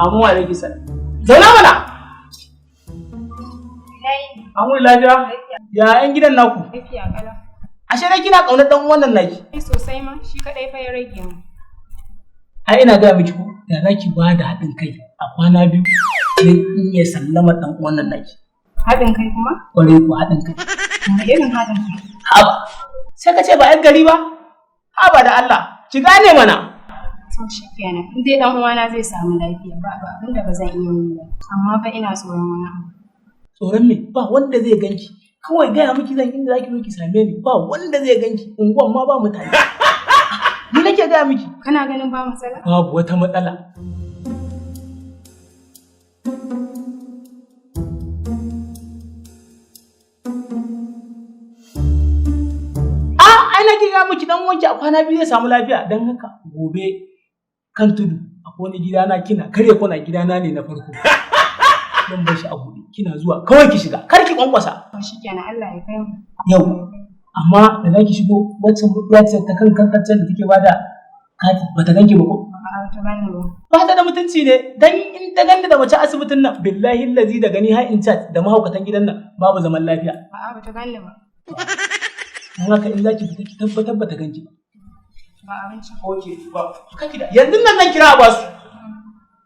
Amu alaikum salam. Zauna mana. An wuri lafiya? Ya 'yan gidan naku? Lafiya kala. Ashe dai kina ƙaunar ɗan uwan nan naki? Sosai ma, shi kaɗai fa ya rage mu. Ai ina gaya miki ko da zaki ba da haɗin kai a kwana biyu sai in iya sallama ɗan uwan nan naki. Haɗin kai kuma? Ƙwarai ko haɗin kai. Wani irin haɗin kai? Haba, sai ka ce ba 'yan gari ba? Haba da Allah, ki gane mana. To shi kenan, in dai ɗan uwana zai samu lafiya ba abin da ba zan iya yi ba. Amma fa ina tsoron wani abu. Tsoron me? Ba wanda zai ganki. Kawai gaya miki zan inda zaki zo ki same ni. Ba wanda zai ganki. Unguwan ma ba mutane. Ni nake gaya miki. Kana ganin ba matsala? Babu wata matsala. Ai nake gaya miki dan wanki a kwana biyu zai samu lafiya. Dan haka gobe kan tudu akwai wani gidana kina karya kuna gidana ne na farko. Don bar shi a buɗe kina zuwa kawai ki shiga kar ki kwankwasa. To shikenan Allah ya kai mu. Yau amma da zaki shigo wancan buɗiyar ta kan kankancen da take bada kati bata ganki ba ko? A'a ta gani ba. Ba ta da mutunci ne dan in ta ganda da mace asibitin nan billahi allazi da gani har in chat da mahaukatan gidan nan babu zaman lafiya. A'a ba ta gani ba. Dan haka in zaki fita ki tabbatar bata ganki ba. Ba abinci. Okay ba kaki da yanzu nan zan kira ba su.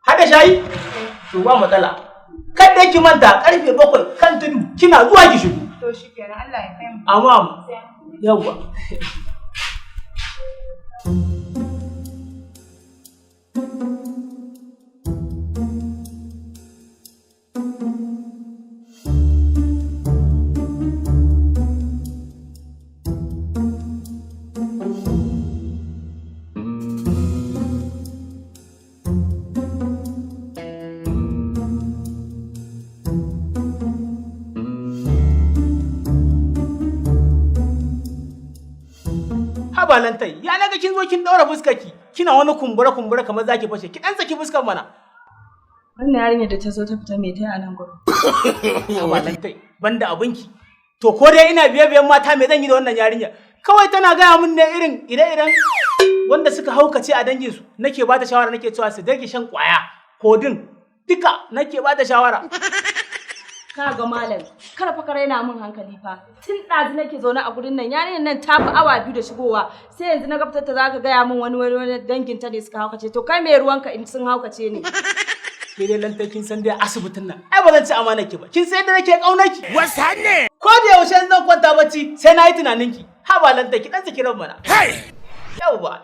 Hada shayi? To ba matsala. Kada ki manta karfe 7 kan tudu kina zuwa ki shigo. To shikenan Allah ya kai mu. Amma yawa. Balantai ya naga kin zo kin daura fuskarki kina wani kumbura kamar zaki fashe ki dan saki fuskar mana. Wannan yarinya da ta zo ta fita me tai a nan gurin? Balantai banda abinki to ko dai ina biyan mata me zan yi da wannan yarinya kawai tana gaya min ne irin ire-iren wanda suka haukace a dangin su nake ba ta shawara nake cewa su dage shan kwaya kodin duka nake ba ta shawara. Ka ga malam kar fa ka raina min hankali fa tun ɗazu nake zaune a gurin nan yarinyar nan ta fi awa 2 da shigowa sai yanzu na gabtar ta zaka gaya min wani dangin ta ne suka haukace to kai me ruwanka in sun haukace ne ke dai lantai kin san dai asibitin nan ai ba zan ci amana ki ba kin sai da nake kaunaki wasa ne ko da yaushe zan kwanta bacci sai na yi tunanin ki ha ba lantai ki dan saki ran mana yawwa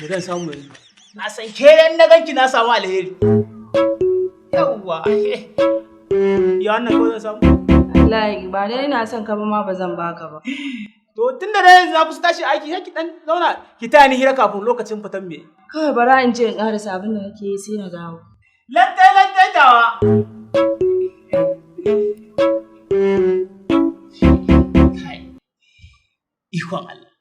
me zan samu yanzu na san ke dan na ganki na samu alheri yawwa ya wannan ko zan samu wallahi ba dai ina son ka ba ma ba zan baka ba to tunda dai yanzu za ku tashi aiki sai ki dan zauna ki taya ni hira kafin lokacin fitan me kawai bara in je in ƙarasa abin da nake yi sai na dawo lantai tawa ikon Allah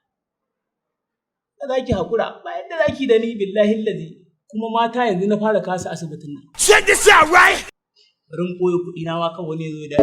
da zaki hakura ba yadda zaki da ni billahi allazi kuma mata yanzu na fara kasa asibitin nan. Check this out, right? Bari in koyo kuɗi na ma kan wani ya zo da